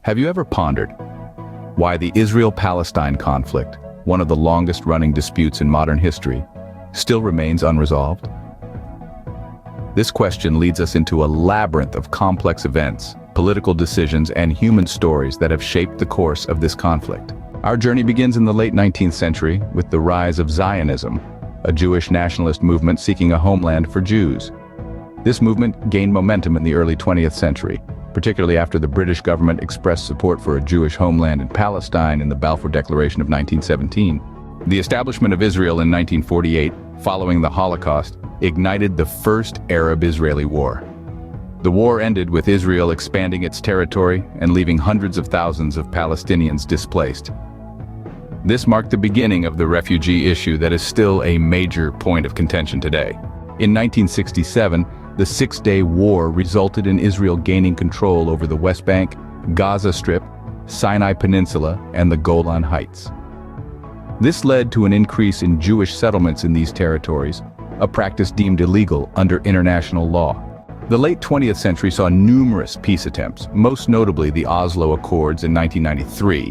Have you ever pondered why the Israel-Palestine conflict, one of the longest-running disputes in modern history, still remains unresolved? This question leads us into a labyrinth of complex events, political decisions, and human stories that have shaped the course of this conflict. Our journey begins in the late 19th century with the rise of Zionism, a Jewish nationalist movement seeking a homeland for Jews. This movement gained momentum in the early 20th century, particularly after the British government expressed support for a Jewish homeland in Palestine in the Balfour Declaration of 1917. The establishment of Israel in 1948, following the Holocaust, ignited the First Arab-Israeli War. The war ended with Israel expanding its territory and leaving hundreds of thousands of Palestinians displaced. This marked the beginning of the refugee issue that is still a major point of contention today. In 1967, the Six-Day War resulted in Israel gaining control over the West Bank, Gaza Strip, Sinai Peninsula, and the Golan Heights. This led to an increase in Jewish settlements in these territories, a practice deemed illegal under international law. The late 20th century saw numerous peace attempts, most notably the Oslo Accords in 1993,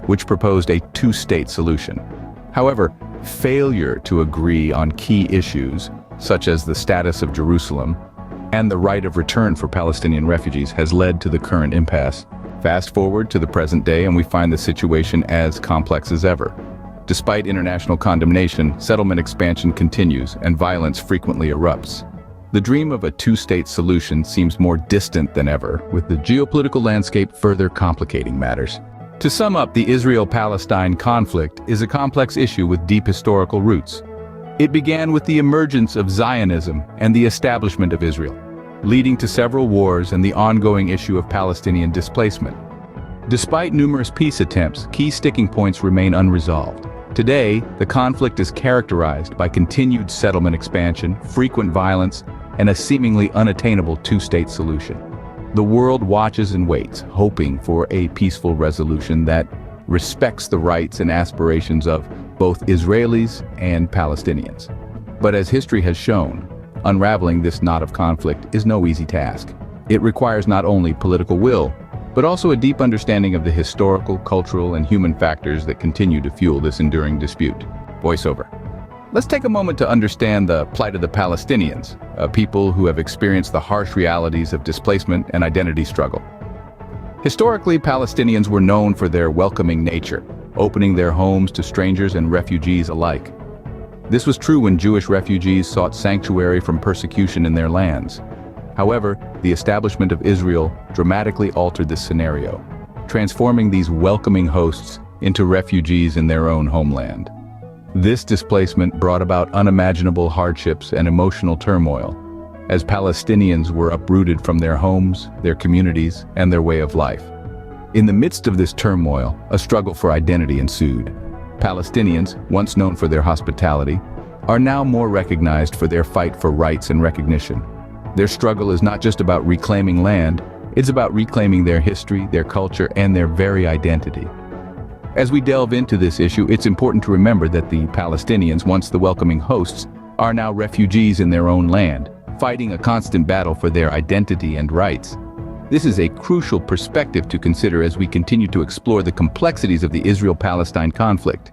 which proposed a two-state solution. However, failure to agree on key issues, such as the status of Jerusalem and the right of return for Palestinian refugees, has led to the current impasse. Fast forward to the present day and we find the situation as complex as ever. Despite international condemnation, settlement expansion continues and violence frequently erupts. The dream of a two-state solution seems more distant than ever, with the geopolitical landscape further complicating matters. To sum up, the Israel-Palestine conflict is a complex issue with deep historical roots. It began with the emergence of Zionism and the establishment of Israel, leading to several wars and the ongoing issue of Palestinian displacement. Despite numerous peace attempts, key sticking points remain unresolved. Today, the conflict is characterized by continued settlement expansion, frequent violence, and a seemingly unattainable two-state solution. The world watches and waits, hoping for a peaceful resolution that respects the rights and aspirations of both Israelis and Palestinians. But as history has shown, unraveling this knot of conflict is no easy task. It requires not only political will, but also a deep understanding of the historical, cultural, and human factors that continue to fuel this enduring dispute. Voiceover. Let's take a moment to understand the plight of the Palestinians, a people who have experienced the harsh realities of displacement and identity struggle. Historically, Palestinians were known for their welcoming nature, opening their homes to strangers and refugees alike. This was true when Jewish refugees sought sanctuary from persecution in their lands. However, the establishment of Israel dramatically altered this scenario, transforming these welcoming hosts into refugees in their own homeland. This displacement brought about unimaginable hardships and emotional turmoil, as Palestinians were uprooted from their homes, their communities, and their way of life. In the midst of this turmoil, a struggle for identity ensued. Palestinians, once known for their hospitality, are now more recognized for their fight for rights and recognition. Their struggle is not just about reclaiming land, it's about reclaiming their history, their culture, and their very identity. As we delve into this issue, it's important to remember that the Palestinians, once the welcoming hosts, are now refugees in their own land, fighting a constant battle for their identity and rights. This is a crucial perspective to consider as we continue to explore the complexities of the Israel-Palestine conflict.